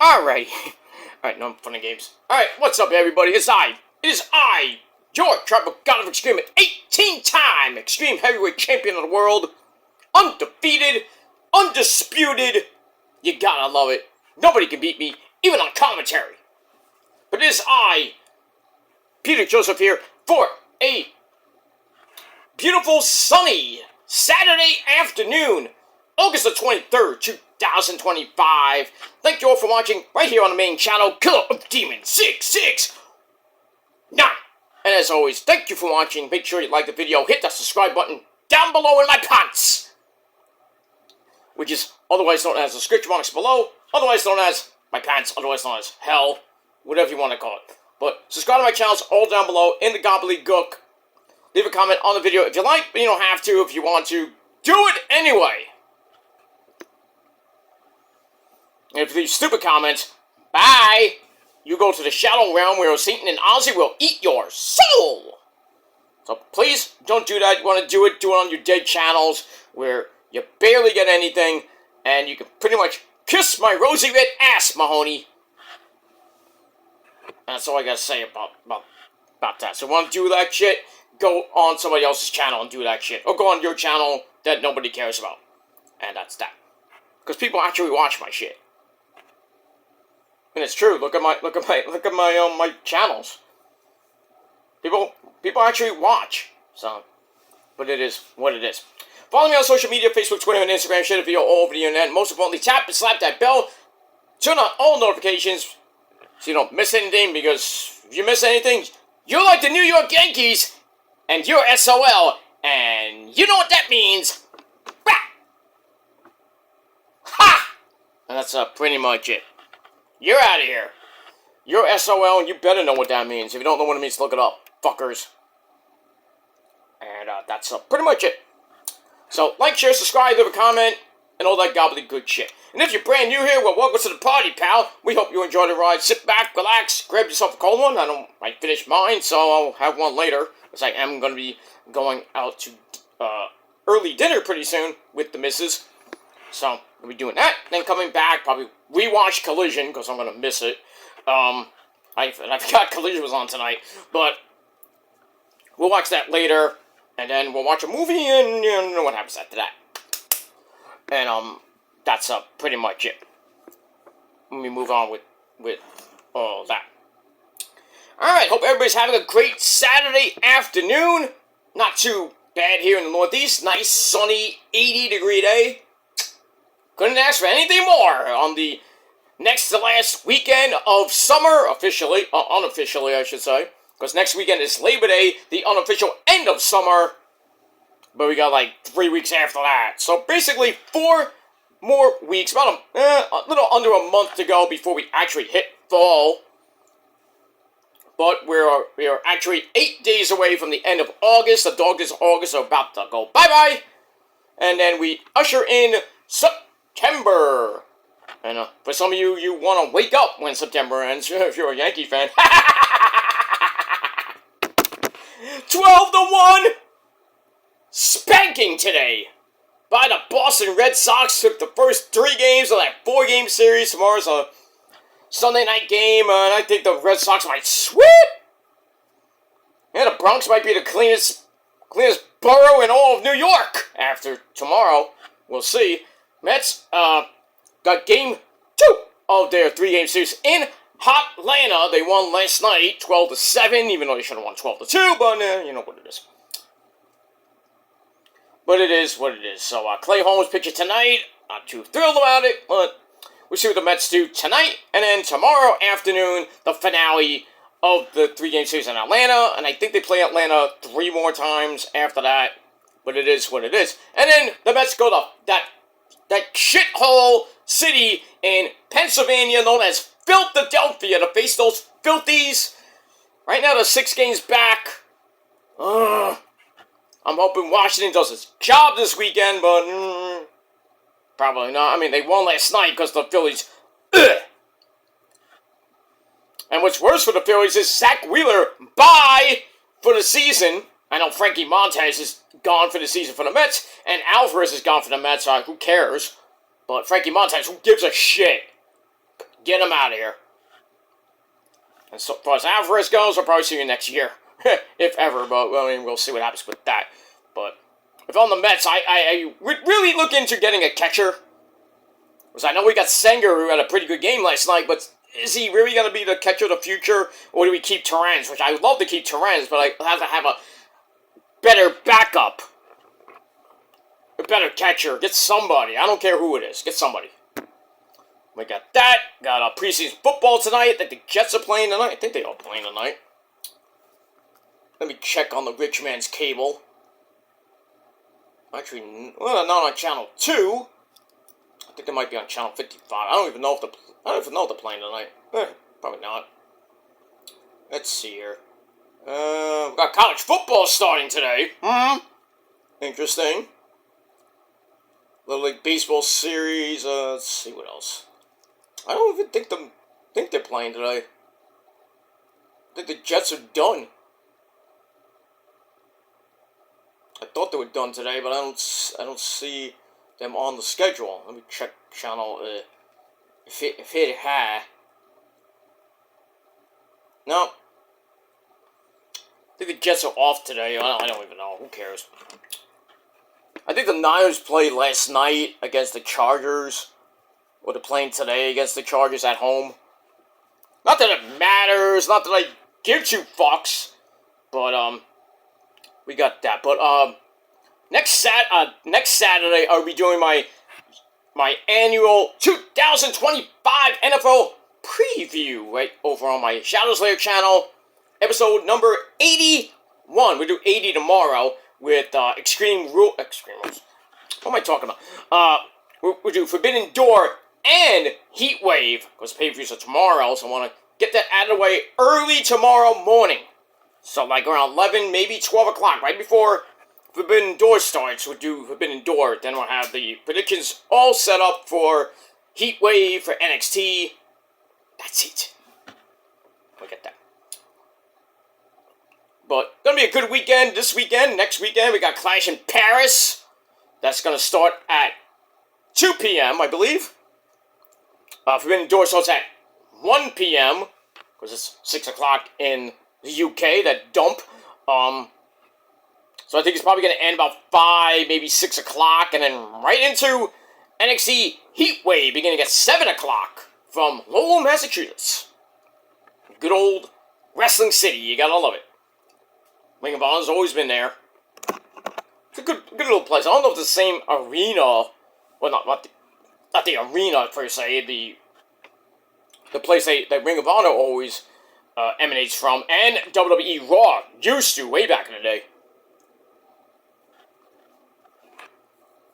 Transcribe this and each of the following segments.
Alright. Alright, no fun and games. Alright, what's up, everybody? It is I, your Tribal God of Extreme, an 18-time Extreme Heavyweight Champion of the world. Undefeated, undisputed. You gotta love it. Nobody can beat me, even on commentary. But it is I, Peter Joseph, here for a beautiful, sunny Saturday afternoon, August the 23rd, 2025. Thank you all for watching right here on the main channel, Killer of Demon 669. And as always, thank you for watching. Make sure you like the video, hit that subscribe button down below in my pants, which is otherwise known as the description box below, otherwise known as my pants, otherwise known as hell, whatever you want to call it. But subscribe to my channels all down below in the gobbledygook. Leave a comment on the video if you like, but you don't have to if you want to. Do it anyway! And if you leave stupid comments, bye! You go to the Shadow Realm where Satan and Ozzy will eat your soul! So please, don't do that. You want to do it on your dead channels where you barely get anything, and you can pretty much kiss my rosy red ass, Mahoney. And that's all I gotta say about that. So want to do that shit, go on somebody else's channel and do that shit. Or go on your channel that nobody cares about. And that's that. Because people actually watch my shit. And it's true. Look at my my channels. People actually watch. So, but it is what it is. Follow me on social media, Facebook, Twitter, and Instagram. Share the video all over the internet. Most importantly, tap and slap that bell. Turn on all notifications so you don't miss anything. Because if you miss anything, you're like the New York Yankees, and you're SOL, and you know what that means. Bah! Ha! And that's pretty much it. You're out of here. You're SOL, and you better know what that means. If you don't know what it means, look it up, fuckers. And that's pretty much it. So, like, share, subscribe, leave a comment, and all that gobbledygook shit. And if you're brand new here, well, welcome to the party, pal. We hope you enjoy the ride. Sit back, relax, grab yourself a cold one. I finished mine, so I'll have one later. Because I am going to be going out to early dinner pretty soon with the missus. So, we'll be doing that. Then coming back, probably rewatch Collision, because I'm going to miss it. I forgot Collision was on tonight. But we'll watch that later. And then we'll watch a movie, and you know what happens after that. And, that's pretty much it. Let me move on with all that. Alright, hope everybody's having a great Saturday afternoon. Not too bad here in the Northeast. Nice, sunny, 80-degree day. Couldn't ask for anything more on the next to last weekend of summer, officially, unofficially, I should say. Because next weekend is Labor Day, the unofficial end of summer. But we got like 3 weeks after that. So basically 4 more weeks, about a little under a month to go before we actually hit fall. But we are actually 8 days away from the end of August. The dogs of August are about to go bye-bye. And then we usher in September. And for some of you, you want to wake up when September ends, if you're a Yankee fan. 12-1 spanking today by the Boston Red Sox. Took the first 3 games of that 4-game series. Tomorrow's a Sunday night game, and I think the Red Sox might sweep. Yeah, the Bronx might be the cleanest borough in all of New York after tomorrow. We'll see. Mets got game 2 of their 3-game series in Atlanta. They won last night, 12-7, even though they should have won 12-2, but you know what it is. But it is what it is. So, Clay Holmes pitching tonight. Not too thrilled about it, but we'll see what the Mets do tonight. And then tomorrow afternoon, the finale of the 3-game series in Atlanta. And I think they play Atlanta 3 more times after that. But it is what it is. And then the Mets go to that shithole city in Pennsylvania known as Philadelphia to face those filthies. Right now, they're 6 games back. I'm hoping Washington does its job this weekend, but probably not. I mean, they won last night because the Phillies. And what's worse for the Phillies is Zach Wheeler, bye for the season. I know Frankie Montas is gone for the season for the Mets, and Alvarez is gone for the Mets. Who cares? But Frankie Montas, who gives a shit? Get him out of here. And so far as Alvarez goes, I'll probably see you next year. If ever, but well, I mean, we'll see what happens with that. But if on the Mets, I would really look into getting a catcher. Because I know we got Senger, who had a pretty good game last night, but is he really going to be the catcher of the future? Or do we keep Torrens? Which I would love to keep Torrens, but I have to have a better backup. A better catcher. Get somebody. I don't care who it is. Get somebody. We got that. Got a preseason football tonight. I think the Jets are playing tonight. I think they are playing tonight. Let me check on the rich man's cable. Actually, well, not on channel 2. I think it might be on channel 55. I don't even know if they're playing tonight. Probably not. Let's see here. We got college football starting today. Interesting. Little League Baseball series. Let's see what else. I don't even think they're playing today. I think the Jets are done. I thought they were done today, but I don't see them on the schedule. Let me check channel. If it had. No. I think the Jets are off today. I don't even know. Who cares? I think the Niners played last night against the Chargers. Or they're playing today against the Chargers at home. Not that it matters. Not that I give two fucks. But, we got that. But, next Saturday, I'll be doing my annual 2025 NFL preview right over on my Shadows Lair channel. Episode number 81. We do 80 tomorrow with Extreme Rules. What am I talking about? We do Forbidden Door and Heat Wave, because pay-per-views are tomorrow, so I want to get that out of the way early tomorrow morning. So like around 11, maybe 12 o'clock, right before Forbidden Door starts, we'll do Forbidden Door. Then we'll have the predictions all set up for Heat Wave, for NXT. That's it. Look at that. But gonna be a good weekend this weekend. Next weekend, we got Clash in Paris. That's gonna start at 2 p.m., I believe. Forbidden Door starts at 1 p.m., because it's 6 o'clock in the UK, that dump. So I think it's probably going to end about 5, maybe 6 o'clock, and then right into NXT Heat Wave, beginning at 7 o'clock from Lowell, Massachusetts. Good old Wrestling City, you gotta love it. Ring of Honor's always been there. It's a good little place. I don't know if it's the same arena, well, not the arena per se, the place that Ring of Honor always emanates from, and WWE Raw used to way back in the day.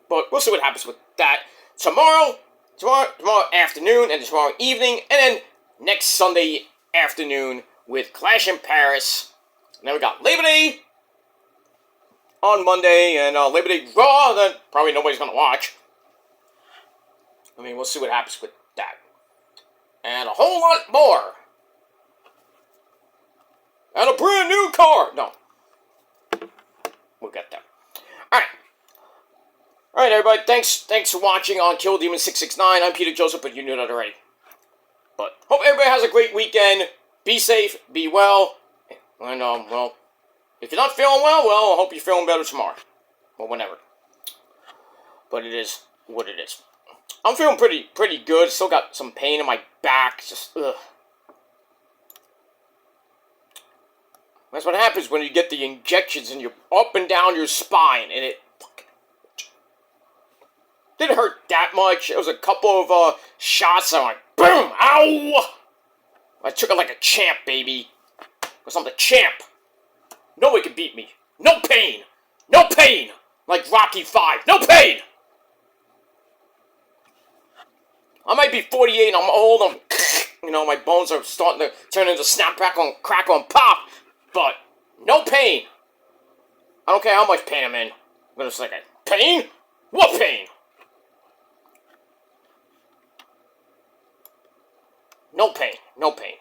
But we'll see what happens with that tomorrow afternoon, and tomorrow evening, and then next Sunday afternoon with Clash in Paris. And then we got Labor Day on Monday, and Labor Day Raw that probably nobody's gonna watch. I mean, we'll see what happens with that. And a whole lot more. And a brand new car. No. We'll get there. Alright, everybody. Thanks for watching on Kill Demon 669. I'm Peter Joseph, but you knew that already. But hope everybody has a great weekend. Be safe. Be well. And, well, if you're not feeling well, I hope you're feeling better tomorrow. Or whenever. But it is what it is. I'm feeling pretty good. Still got some pain in my back. Just, ugh. That's what happens when you get the injections and you're up and down your spine, and it didn't hurt that much. It was a couple of shots, and I'm like, boom, ow! I took it like a champ, baby. Because I'm the champ. Nobody can beat me. No pain. No pain. Like Rocky 5. No pain! I might be 48, I'm old, my bones are starting to turn into snap, crackle, and pop, but no pain. I don't care how much pain I'm in. I'm gonna say, pain? What pain? No pain. No pain.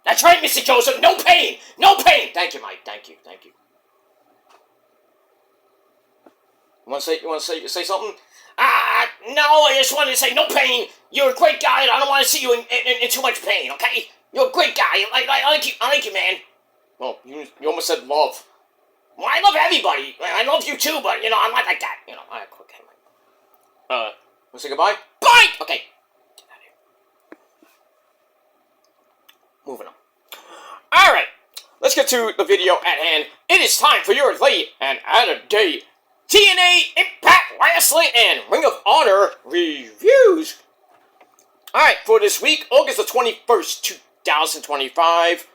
That's right, Mr. Joseph. No pain. No pain. Thank you, Mike. Thank you. You want to say something? No, I just wanted to say no pain. You're a great guy, and I don't want to see you in too much pain. Okay? You're a great guy. I like you. I like you, man. Well, you almost said love. Well, I love everybody. I love you too, but I'm not like that. Alright, okay. Wanna say goodbye? Bye. Okay. Get out of here. Moving on. All right. Let's get to the video at hand. It is time for your late and out-of-date TNA, Impact Wrestling, and Ring of Honor reviews. Alright, for this week, August the 21st, 2025.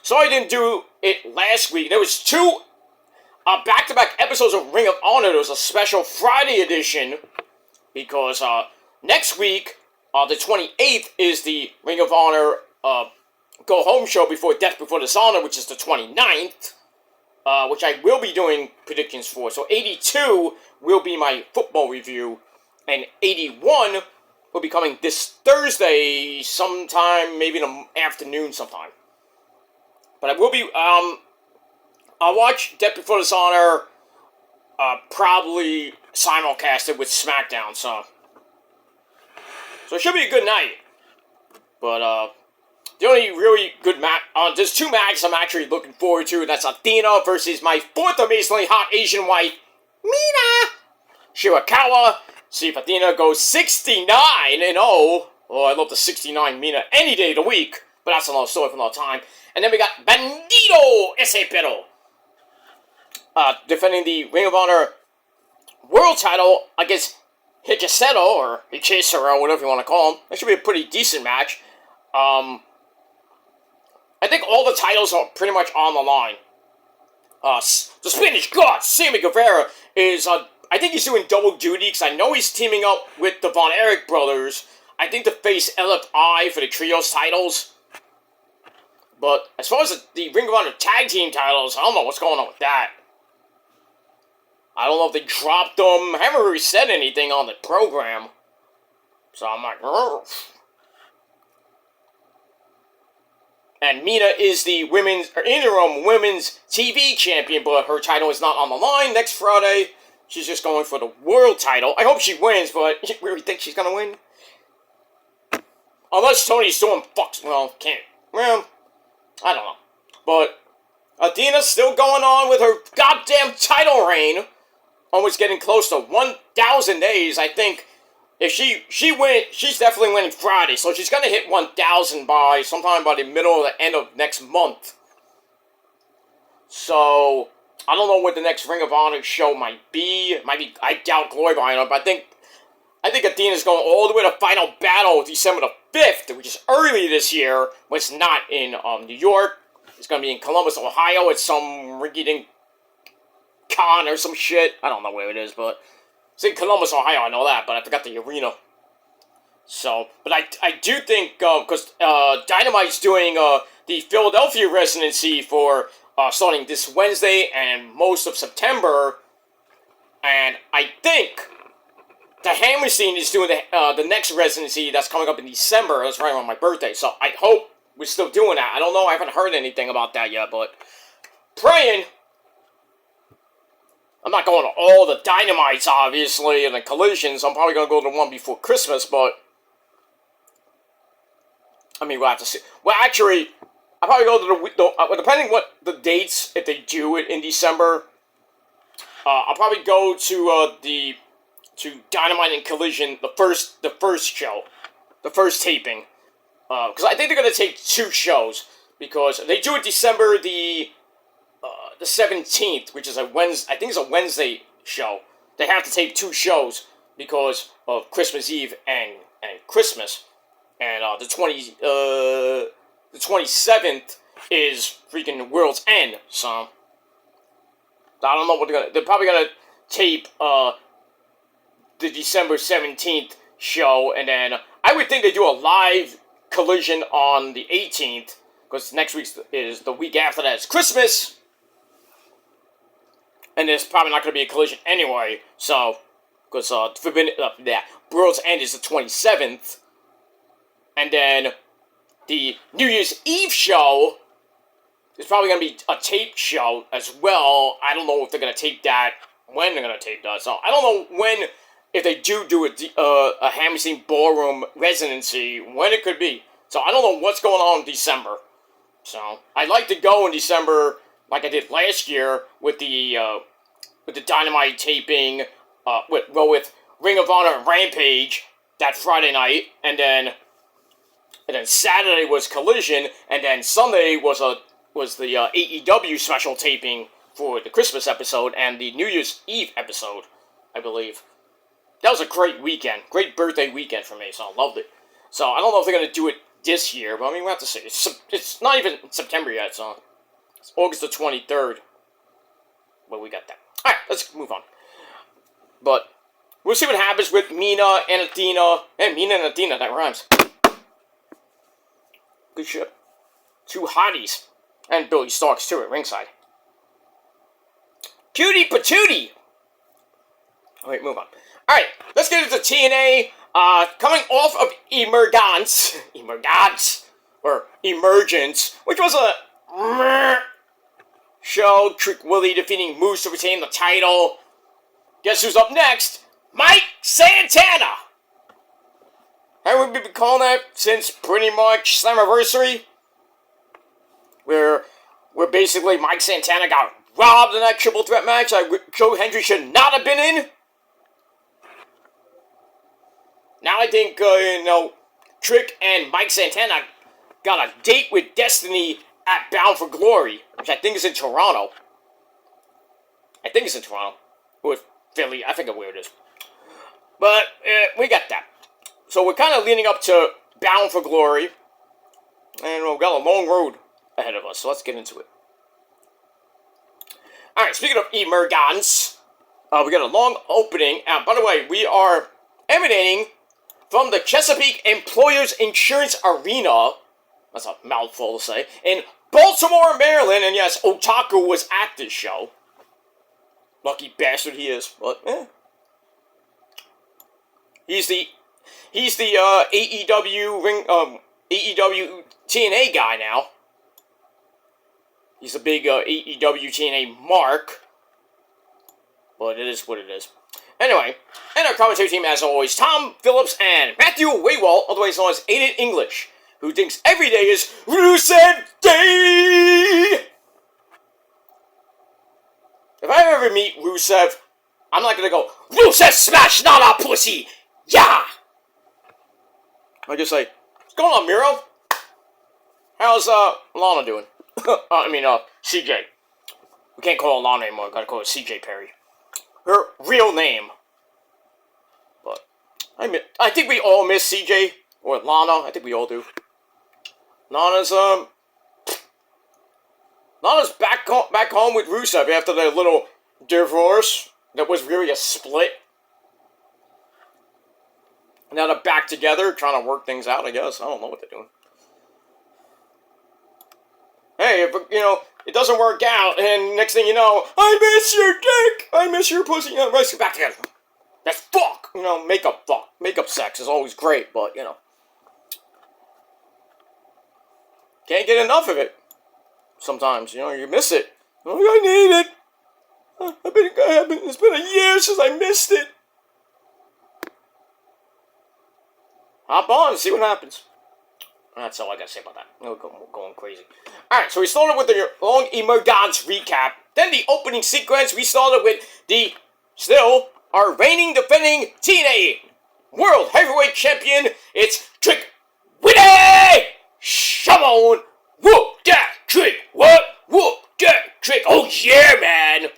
So I didn't do it last week. There was two back-to-back episodes of Ring of Honor. There was a special Friday edition because next week, the 28th, is the Ring of Honor Go Home show before Death Before Dishonor, which is the 29th. Which I will be doing predictions for. So 82 will be my football review, and 81 will be coming this Thursday sometime, maybe in the afternoon sometime. But I will be, I'll watch Death Before Dishonor, probably simulcasted with SmackDown, so it should be a good night. But, the only really good match, there's two matches I'm actually looking forward to, and that's Athena versus my fourth amazingly hot Asian wife, Mina Shirakawa. See if Athena goes 69-0. Oh, I love the 69 Mina any day of the week, but that's another story for another time. And then we got Bandito Ese Pero, defending the Ring of Honor World title against Hikaseto, or Hichisero, whatever you want to call him. That should be a pretty decent match. I think all the titles are pretty much on the line. The Spanish God, Sammy Guevara, is, I think he's doing double duty, because I know he's teaming up with the Von Erich brothers, I think, to face LFI for the Trios titles. But as far as the Ring of Honor Tag Team titles, I don't know what's going on with that. I don't know if they dropped them. I haven't really said anything on the program. So I'm like, Rrr. And Mina is the interim women's TV champion, but her title is not on the line next Friday. She's just going for the world title. I hope she wins, but you really think she's gonna win? Unless Tony's doing can't. Well, I don't know. But Athena's still going on with her goddamn title reign. Almost getting close to 1,000 days, I think. If she wins, she's definitely winning Friday, so she's gonna hit 1,000 by sometime by the middle or the end of next month. So I don't know what the next Ring of Honor show might be. I doubt Glory by Honor, but I think Athena's going all the way to Final Battle December the 5th, which is early this year, but it's not in New York. It's gonna be in Columbus, Ohio. It's some rinky-dink con or some shit. I don't know where it is, but it's in Columbus, Ohio, I know that, but I forgot the arena. So, but I do think, because Dynamite's doing the Philadelphia residency for starting this Wednesday and most of September, and I think the Hammerstein is doing the next residency that's coming up in December. That's right around my birthday, so I hope we're still doing that. I don't know, I haven't heard anything about that yet, but praying. I'm not going to all the Dynamites, obviously, and the Collisions. I'm probably going to go to the one before Christmas, but I mean, we'll have to see. Well, actually, I'll probably go to the depending what the dates, if they do it in December, I'll probably go to Dynamite and Collision, the first show, the first taping, because I think they're going to take two shows, because they do it December the 17th, which is a Wednesday. I think it's a Wednesday show. They have to tape two shows because of Christmas Eve and Christmas. And the 27th is freaking World's End. So I don't know what they're probably gonna tape the December 17th show, and then I would think they do a live Collision on the 18th, because next week is the week after that. It's Christmas. And there's probably not going to be a Collision anyway, so, because World's End is the 27th, and then the New Year's Eve show is probably going to be a taped show as well. I don't know if they're going to tape that, when they're going to tape that, so I don't know when if they do a Hammerstein Ballroom residency, when it could be. So I don't know what's going on in December. So I'd like to go in December, like I did last year with the Dynamite taping, with Ring of Honor and Rampage that Friday night, and then Saturday was Collision, and then Sunday was the AEW special taping for the Christmas episode and the New Year's Eve episode, I believe. That was a great weekend, great birthday weekend for me, so I loved it. So I don't know if they're gonna do it this year, but I mean we'll have to see. It's not even September yet, so it's August the 23rd. But we got that. All right, let's move on. But we'll see what happens with Mina and Athena. Hey, Mina and Athena, that rhymes. Good shit. Two hotties. And Billy Starks, too, at ringside. Cutie patootie! Alright, move on. Alright, let's get into TNA. Coming off of Emergence, or Emergence, which was a show. Trick Willie defeating Moose to retain the title. Guess who's up next? Mike Santana! Haven't we been calling that since pretty much Slammiversary? Where basically Mike Santana got robbed in that triple threat match that Joe Hendry should not have been in. Now I think, Trick and Mike Santana got a date with Destiny at Bound for Glory, which I think is in Toronto. Or Philly, I forget where it is. But, we got that. So we're kind of leading up to Bound for Glory. And we've got a long road ahead of us, so let's get into it. Alright, speaking of Emergence, we got a long opening. By the way, we are emanating from the Chesapeake Employers Insurance Arena. That's a mouthful to say. In Baltimore, Maryland. And yes, Otaku was at this show. Lucky bastard he is, but He's the AEW TNA guy now. He's a big AEW TNA mark. But it is what it is. Anyway, and our commentary team, as always, Tom Phillips and Matthew Waywall, otherwise known as Aiden English, who thinks every day is Rusev Day! If I ever meet Rusev, I'm not gonna go, Rusev smash, not a pussy! Yeah! I just say, what's going on, Miro? How's, Lana doing? CJ. We can't call her Lana anymore, gotta call her CJ Perry. Her real name. But, I think we all miss CJ, or Lana, I think we all do. Lana's back home with Rusev after their little divorce that was really a split. Now they're back together, trying to work things out, I guess. I don't know what they're doing. Hey, if, it doesn't work out, and next thing you know, I miss your dick! I miss your pussy! Let's get back together. That's fuck! Makeup fuck. Makeup sex is always great, but, can't get enough of it. Sometimes, you miss it. Oh, I need it. It's been a year since I missed it. Hop on and see what happens. That's all I gotta say about that. We're going crazy. Alright, so we started with the long Emergence recap. Then the opening sequence, we started with our reigning, defending TNA World Heavyweight Champion. It's Trick Willie! Come whoop that trick! What? Whoop that trick! Oh yeah, man!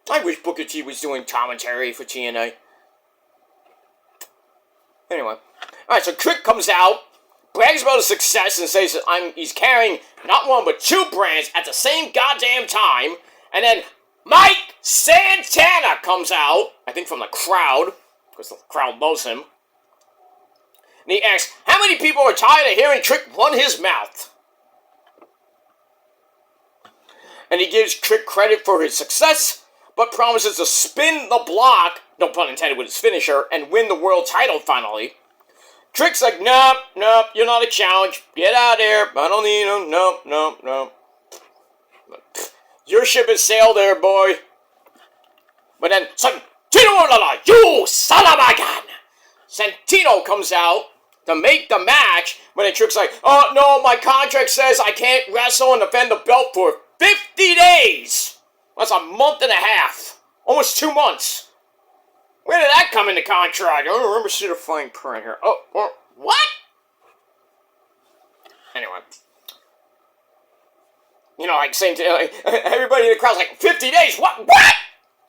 I wish Booker T was doing commentary for TNA. Anyway. Alright, so Trick comes out, brags about his success, and says that he's carrying not one but two brands at the same goddamn time. And then Mike Santana comes out, I think from the crowd, because the crowd loves him. And he asks, how many people are tired of hearing Trick run his mouth? And he gives Trick credit for his success, but promises to spin the block, no pun intended with his finisher, and win the world title finally. Trick's like, nope, you're not a challenge. Get out of here. I don't need him. Nope. Your ship has sailed there, boy. But then, sudden, two You son of a gun! Santino comes out to make the match, but then Trick's like, oh no, my contract says I can't wrestle and defend the belt for 50 days! That's a month and a half. Almost 2 months. Where did that come in the contract? I don't remember seeing a fine print here. Oh, what? Anyway. You know, like, same thing, like, everybody in the crowd's like, 50 days? What? What?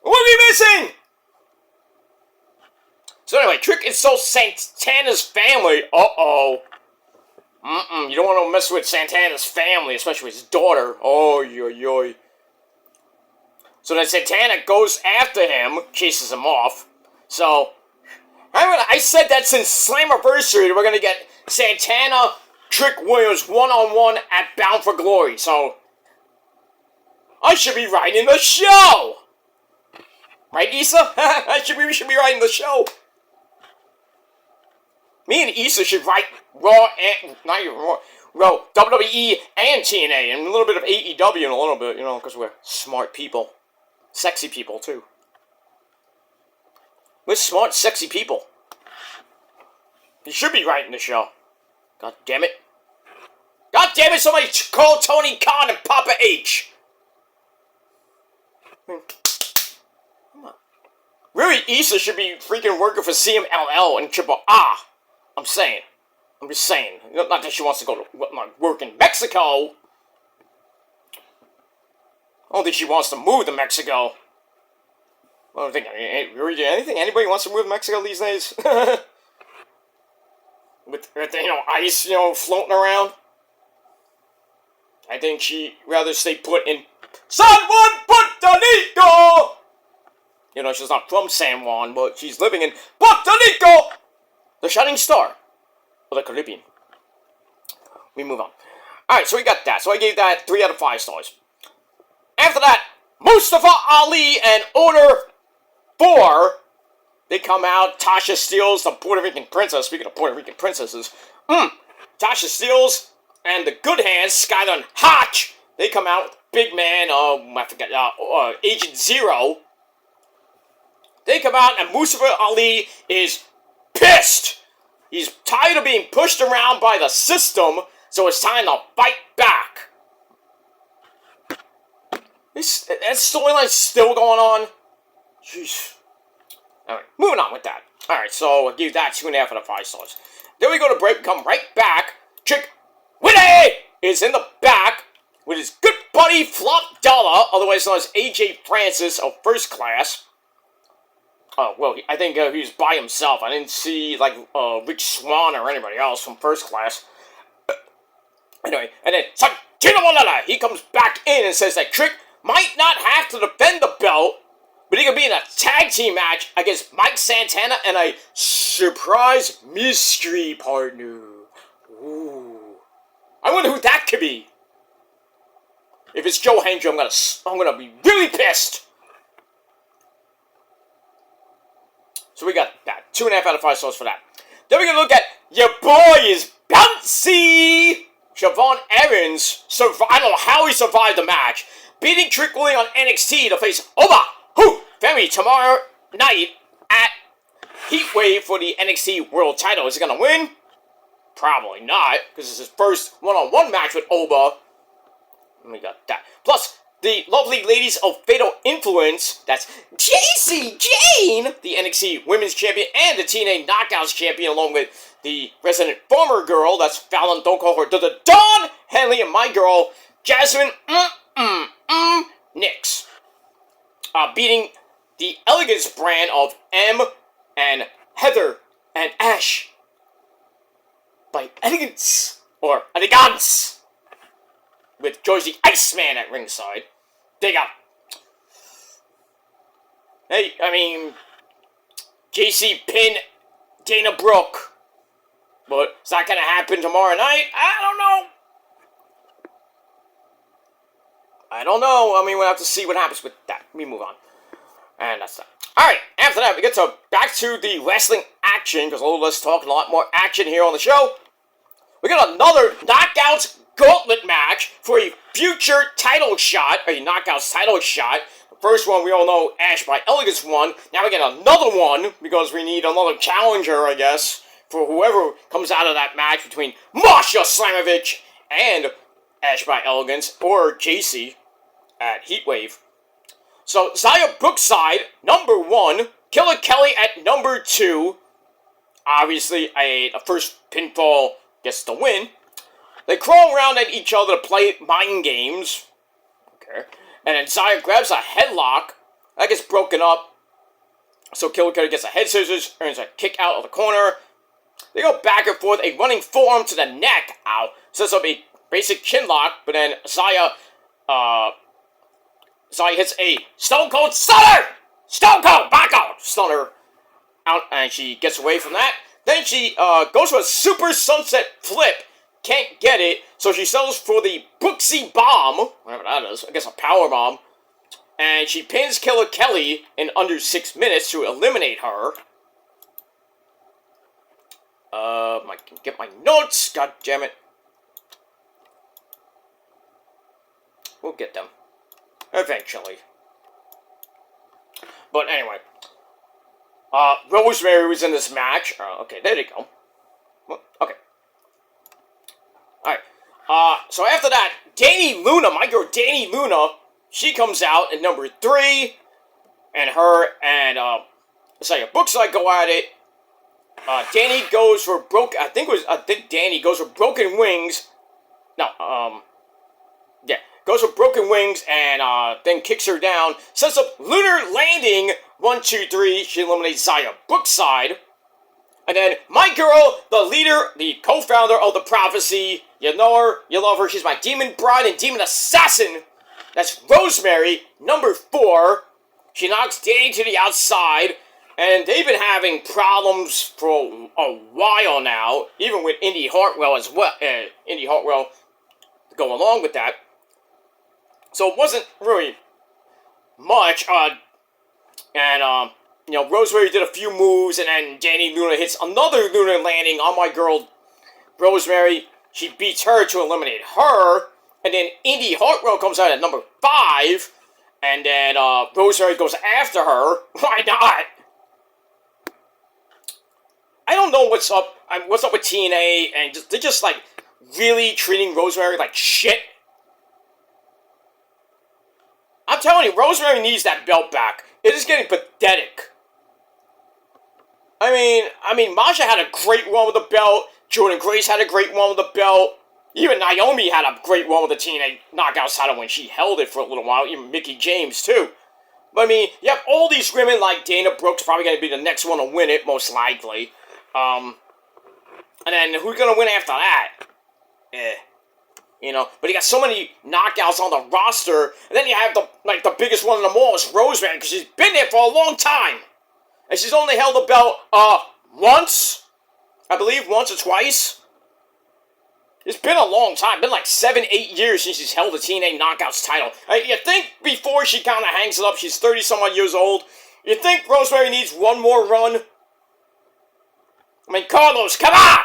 What are we missing? So anyway, Trick insults Santana's family. Uh-oh. You don't want to mess with Santana's family, especially his daughter. Oh, yo. So then Santana goes after him, chases him off. So, I said that since Slammiversary, we're going to get Santana, Trick Williams one-on-one at Bound for Glory. So, I should be writing the show! Right, Issa? We should be writing the show. Me and Issa should write Raw and, not even Raw, WWE and TNA, and a little bit of AEW in a little bit, you know, because we're smart people. Sexy people, too. We're smart, sexy people. You should be writing the show. God damn it. God damn it, somebody call Tony Khan and Papa H. Come on. Really, Issa should be freaking working for CMLL and Triple A. I'm just saying. Not that she wants to go to work in Mexico. I don't think she wants to move to Mexico. I don't think anything anybody wants to move to Mexico these days. with ice, floating around. I think she'd rather stay put in San Juan, Puerto Rico. She's not from San Juan, but she's living in Puerto Rico, the shining star of the Caribbean. We move on. Alright, so we got that. So I gave that 3 out of 5 stars. After that, Mustafa Ali and Order 4, they come out. Tasha Steelz, the Puerto Rican princess. Speaking of Puerto Rican princesses, Tasha Steelz and the Good Hands, Skylar and Hotch, they come out. Big Man, I forget, Agent Zero. They come out, and Mustafa Ali is pissed. He's tired of being pushed around by the system, so it's time to fight back. That storyline's still going on. Jeez. Alright, moving on with that. Alright, so I'll give that 2.5 out of 5 stars. Then we go to break, come right back. Chick Winnie is in the back with his good buddy Flop Dollar, otherwise known as AJ Francis of First Class. I think he was by himself. I didn't see, Rich Swann or anybody else from First Class. Anyway, and then he comes back in and says that Trick might not have to defend the belt, but he could be in a tag team match against Mike Santana and a surprise mystery partner. Ooh. I wonder who that could be. If it's Joe Hendry, I'm gonna be really pissed. So we got that. 2.5 out of 5 stars for that. Then we're gonna look at your boy is bouncy. Siobhan Evans, I don't know how he survived the match, beating Trick Williams on NXT to face Oba Femi tomorrow night at Heatwave for the NXT World Title. Is he gonna win? Probably not, because it's his first one-on-one match with Oba. And we got that. Plus, the lovely ladies of Fatal Influence, that's JC Jane, the NXT Women's Champion and the TNA Knockouts Champion, along with the resident former girl, that's Fallon, don't call her the Dawn Henley, and my girl, Jasmine Nix. Beating the Elegance brand of M and Heather and Ash by Elegance, or Elegance, with George the Iceman at ringside. Dig up. Hey, JC pin Dana Brooke. But is that going to happen tomorrow night? I don't know. We'll have to see what happens with that. Let me move on. And that's that. Alright, after that, we get back to the wrestling action, because let's talk a lot more action here on the show. We got another Knockouts Gauntlet match for a future title shot, a Knockouts title shot, first one, we all know Ash by Elegance won. Now we get another one, because we need another challenger, I guess, for whoever comes out of that match between Masha Slamovich and Ash by Elegance, or JC at Heatwave. So, Xia Brookside, number 1. Killer Kelly at number 2. Obviously, a first pinfall gets the win. They crawl around at each other to play mind games. Okay. And then Xia grabs a headlock. That gets broken up. So Killer Kelly gets a head scissors, earns a kick out of the corner. They go back and forth, a running forearm to the neck. Ow. Sets up a basic chin lock, but then Xia hits a Stone Cold Stunner! Stone Cold! Back out! Stunner. Out, and she gets away from that. Then she goes for a Super Sunset Flip. Can't get it, so she settles for the Brooksy Bomb, whatever that is, I guess a power bomb, and she pins Killer Kelly in under 6 minutes to eliminate her. I can get my notes, god damn it. We'll get them. Eventually. But anyway. Rosemary was in this match. Okay, there you go. Okay. Alright. So after that, Danny Luna, my girl Danny Luna, she comes out at number 3, and her and, Xia Brookside go at it. Danny goes for Danny goes for Broken Wings. No, yeah, goes for Broken Wings and, then kicks her down, sets up Lunar Landing, 1, 2, 3, she eliminates Xia Brookside. And then, my girl, the leader, the co-founder of the Prophecy, you know her, you love her, she's my Demon Bride and Demon Assassin. That's Rosemary, number 4. She knocks Danny to the outside, and they've been having problems for a while now, even with Indy Hartwell as well, Indy Hartwell go along with that. So it wasn't really much, you know, Rosemary did a few moves, and then Danny Luna hits another Lunar Landing on my girl, Rosemary. She beats her to eliminate her, and then Indy Hartwell comes out at number 5, and then, Rosemary goes after her. Why not? I don't know what's up with TNA, and they're just, like, really treating Rosemary like shit. I'm telling you, Rosemary needs that belt back. It is getting pathetic. I mean, Masha had a great one with the belt. Jordan Grace had a great one with the belt. Even Naomi had a great one with the TNA Knockout title when she held it for a little while. Even Mickie James, too. But, I mean, you have all these women like Dana Brooks probably going to be the next one to win it, most likely. And then who's going to win after that? You know, but you got so many knockouts on the roster, and then you have the biggest one of them all is Rosemary, because she's been there for a long time. And she's only held the belt, once, I believe, once or twice. It's been a long time, been like 7-8 years since she's held the TNA Knockouts title. You think before she kind of hangs it up, she's 30-some-odd years old, you think Rosemary needs one more run? I mean, Carlos, come on!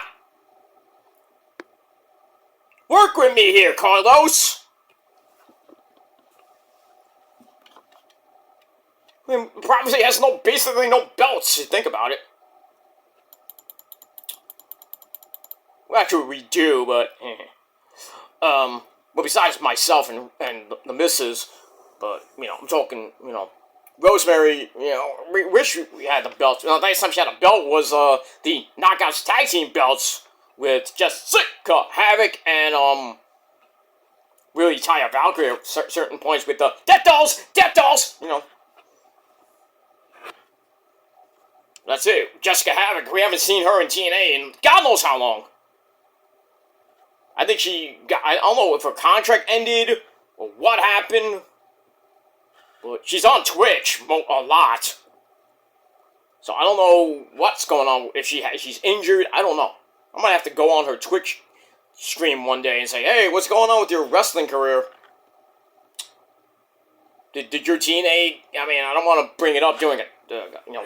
Work with me here, Carlos! I mean, Prophecy has basically no belts, if you think about it. Well, actually, we do, but... well, besides myself and the missus, but, you know, I'm talking, you know, Rosemary, you know, we wish we had the belts. You know, the last time she had a belt was, the Knockouts Tag Team belts with Jessica Havoc and, really Taya Valkyrie at certain points with the Death Dolls, you know. That's it. Jessica Havoc, we haven't seen her in TNA in God knows how long. I think I don't know if her contract ended or what happened, but she's on Twitch a lot. So I don't know what's going on, if she's injured, I don't know. I might have to go on her Twitch stream one day and say, hey, what's going on with your wrestling career? Did your TNA, I mean, I don't want to bring it up during a, you know,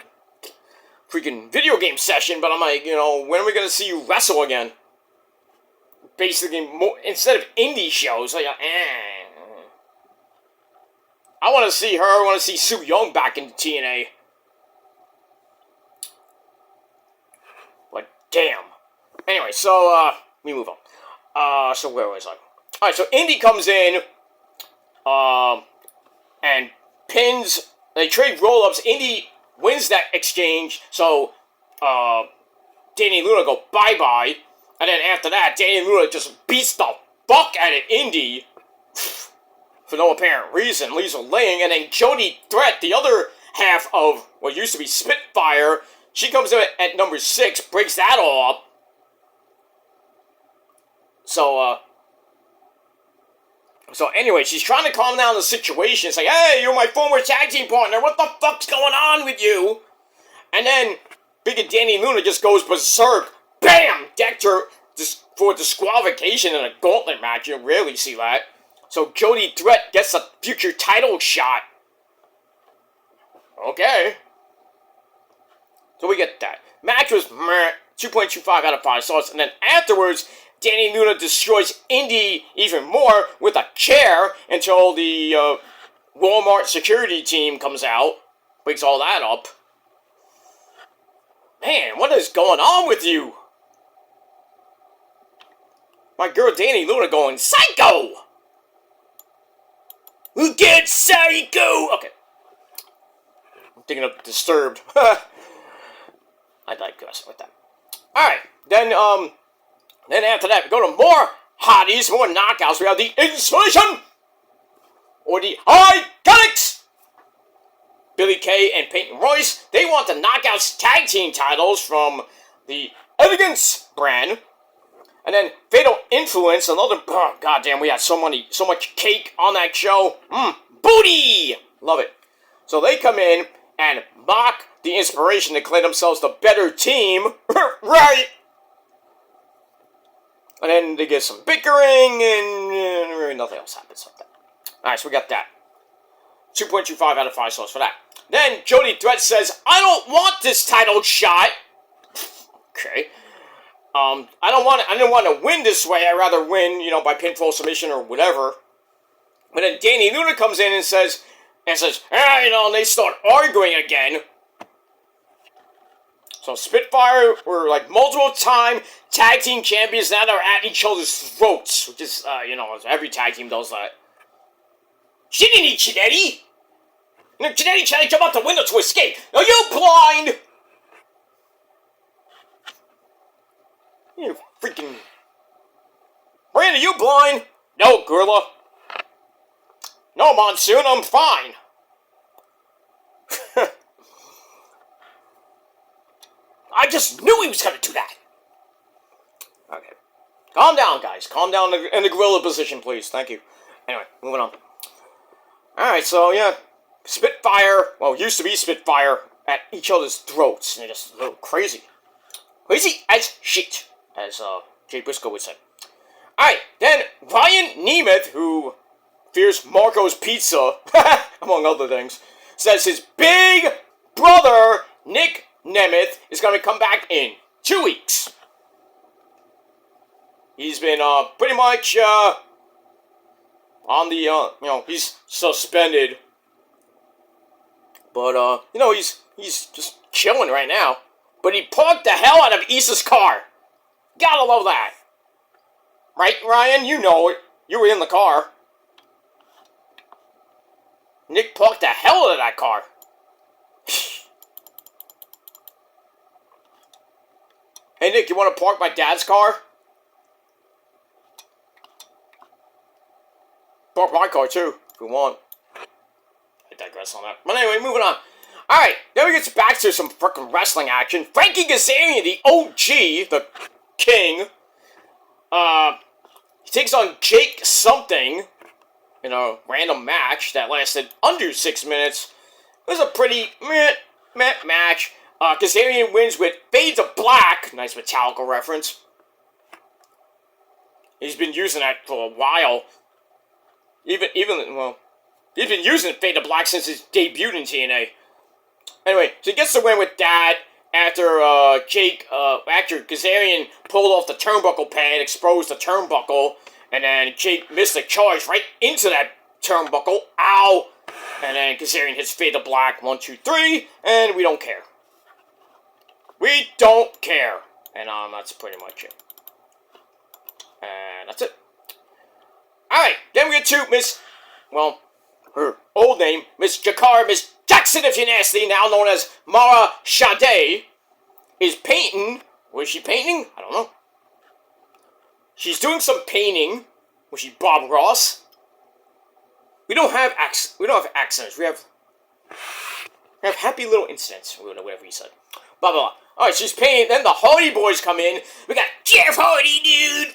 freaking video game session, but I'm like, you know, when are we going to see you wrestle again? Basically, instead of indie shows, like, I want to see her. I want to see Su Yung back in TNA. But damn. Anyway, so we move on. So where was I? All right, so Indy comes in, and pins. They trade roll-ups. Indy wins that exchange. So Danny and Luna go bye-bye. And then after that, Danny and Luna just beats the fuck out of Indy for no apparent reason. Leaves her laying. And then Jody Threat, the other half of what used to be Spitfire, she comes in at number 6, breaks that all up. So anyway, she's trying to calm down the situation. It's like, hey, you're my former tag team partner. What the fuck's going on with you? And then Big and Danny Luna just goes berserk. Bam! Decked her for disqualification in a gauntlet match. You rarely see that. So Jody Threat gets a future title shot. Okay. So we get that. Match was 2.25 out of 5 stars. And then afterwards, Danny Luna destroys Indy even more with a chair until the Walmart security team comes out. Breaks all that up. Man, what is going on with you? My girl Danny Luna going psycho! Who gets psycho? Okay. I'm thinking of Disturbed. I digress with that. Alright, then after that, we go to more hotties, more knockouts. We have the Inspiration! Or the Iconics! Billy Kay and Peyton Royce, they want the Knockouts tag team titles from the Elegance brand. And then Fatal Influence, another, oh, goddamn, we had so much cake on that show. Booty! Love it. So they come in and mock the Inspiration, declare themselves the better team. Right! And then they get some bickering, and really nothing else happens like that. Alright, so we got that. 2.25 out of 5 stars for that. Then Jody Threat says, I don't want this title shot. Okay. I didn't want to win this way. I'd rather win, by pinfall submission or whatever. But then Danny Luna comes in and says, and they start arguing again. So Spitfire were like multiple-time tag team champions. Now they're at each other's throats, which is, every tag team does that. She didn't eat Chinetti. Chinetti tried to jump out the window to escape. Are you blind? You freaking... Miranda, you blind? No, Gorilla. No, Monsoon, I'm fine. I just knew he was going to do that. Okay. Calm down, guys. Calm down in the gorilla position, please. Thank you. Anyway, moving on. Alright, so, yeah. Spitfire, used to be Spitfire, at each other's throats. And they're just a little crazy. Crazy as shit, as Jay Briscoe would say. Alright, then Ryan Nemeth, who fears Marco's Pizza, among other things, says his big brother, Nick Nemeth, is going to come back in 2 weeks. He's been pretty much on the, he's suspended. But, he's just chilling right now. But he parked the hell out of Issa's car. Gotta love that. Right, Ryan? You know it. You were in the car. Nick parked the hell out of that car. Hey, Nick, you want to park my dad's car? Park my car, too, if you want. I digress on that. But anyway, moving on. Alright, then we get back to some frickin' wrestling action. Frankie Kazarian, the OG, the king, he takes on Jake something in a random match that lasted under 6 minutes. It was a pretty meh match. Kazarian wins with Fade to Black. Nice Metallica reference. He's been using that for a while. He's been using Fade to Black since his debut in TNA. Anyway, so he gets the win with that after after Kazarian pulled off the turnbuckle pad, exposed the turnbuckle, and then Jake missed the charge right into that turnbuckle. Ow! And then Kazarian hits Fade to Black, 1, 2, 3, and we don't care. We don't care. And that's pretty much it. And that's it. Alright, then we get to her old name, Miss Jakar, Miss Jackson if you're nasty, now known as Mara Sade, is painting. What is she painting? I don't know. She's doing some painting. Was she Bob Ross? We don't have accents. We have happy little incidents. Whatever you said. Blah, blah, blah. Alright, she's painting. Then the Hardy Boys come in. We got Jeff Hardy, dude.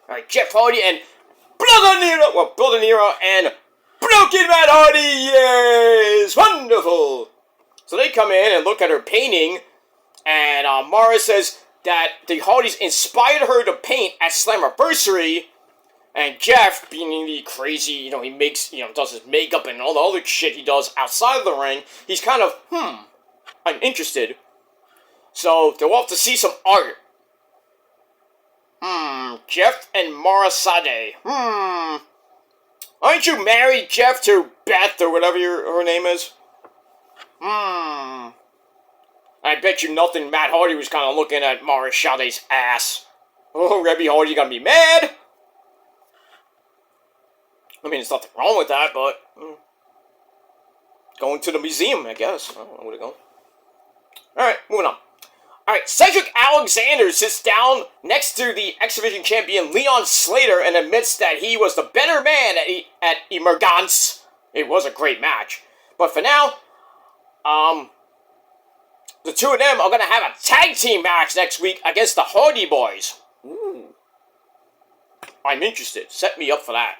Alright, Jeff Hardy and Brother Nero and Broken Matt Hardy. Yes! Wonderful! So they come in and look at her painting. And Mara says that the Hardys inspired her to paint at Slammiversary. And Jeff, being the crazy, he makes, does his makeup and all the other shit he does outside of the ring, he's kind of, I'm interested. So, they're off to see some art. Jeff and Mara Sade. Aren't you married, Jeff, to Beth, or whatever her name is? I bet you nothing Matt Hardy was kind of looking at Mara Sade's ass. Oh, Rebby Hardy gonna be mad? I mean, there's nothing wrong with that, but... going to the museum, I guess. I don't know where to go. Alright, moving on. Alright, Cedric Alexander sits down next to the X Division champion Leon Slater and admits that he was the better man at Emergence. It was a great match. But for now, the two of them are going to have a tag team match next week against the Hardy Boys. Ooh. I'm interested. Set me up for that.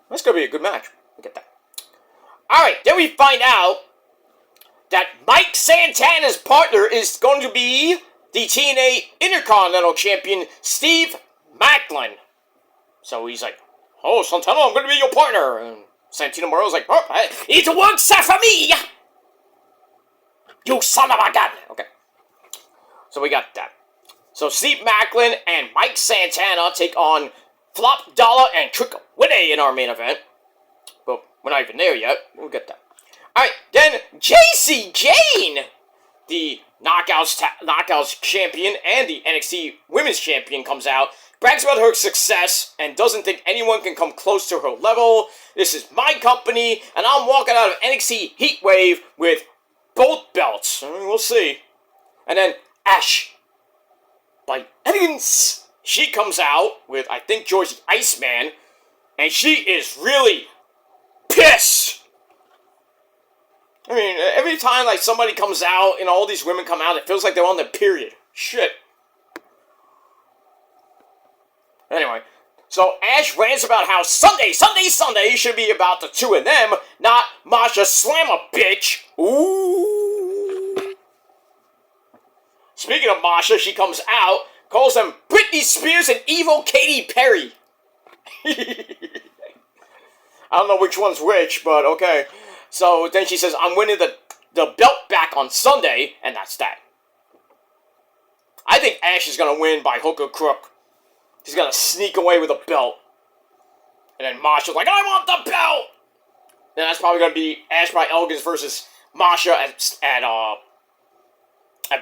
That's going to be a good match. Look at that. Alright, then we find out that Mike Santana's partner is going to be the TNA Intercontinental Champion, Steve Macklin. So he's like, oh, Santana, I'm going to be your partner. And Santino Morella's like, oh, it works for me. You son of a gun. Okay. So we got that. So Steve Macklin and Mike Santana take on Flop Dollar and Trick Willie in our main event. But we're not even there yet. We'll get that. Alright, then JC Jane, the Knockouts champion and the NXT Women's Champion, comes out, brags about her success, and doesn't think anyone can come close to her level. This is my company, and I'm walking out of NXT Heatwave with both belts. We'll see. And then Ash, by Elegance, she comes out with, I think, George the Iceman, and she is really pissed. I mean, every time, somebody comes out, all these women come out, it feels like they're on their period. Shit. Anyway, so Ash rants about how Sunday should be about the two of them, not Masha Slammer, bitch. Ooh. Speaking of Masha, she comes out, calls them Britney Spears and Evil Katy Perry. I don't know which one's which, but okay. So then she says, I'm winning the belt back on Sunday, and that's that. I think Ash is going to win by hook or crook. He's going to sneak away with a belt. And then Masha's like, I want the belt! Then that's probably going to be Ash by Elegance versus Masha at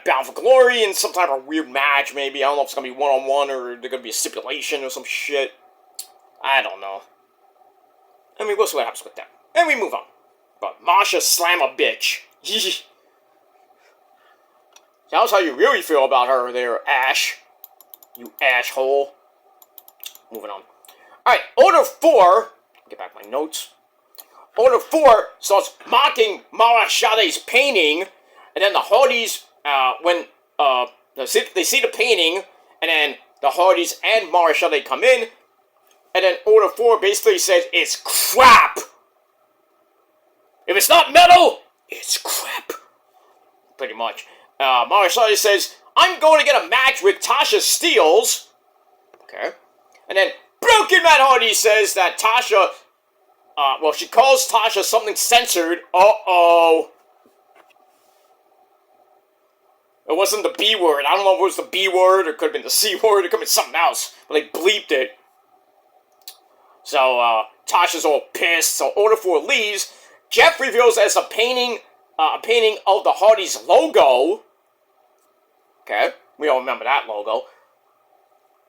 Bound for Glory in some type of weird match, maybe. I don't know if it's going to be one-on-one or there's going to be a stipulation or some shit. I don't know. I mean, we'll see what happens with that. And we move on. But Masha slam a bitch. Sounds how you really feel about her there, Ash. You asshole. Moving on. Alright, Order 4. Get back my notes. Order 4 starts mocking Mara Sade's painting. And then the Hardys, they see the painting. And then the Hardys and Mara Sade come in. And then Order 4 basically says it's crap. If it's not metal, it's crap. Pretty much. Mara Sade says, I'm going to get a match with Tasha Steelz. Okay. And then Broken Matt Hardy says that Tasha, she calls Tasha something censored. Uh-oh. It wasn't the B word. I don't know if it was the B word, or it could have been the C word, it could have been something else. But they bleeped it. So, Tasha's all pissed. So, Order 4 leaves. Jeff reveals as a painting of the Hardys logo. Okay, we all remember that logo.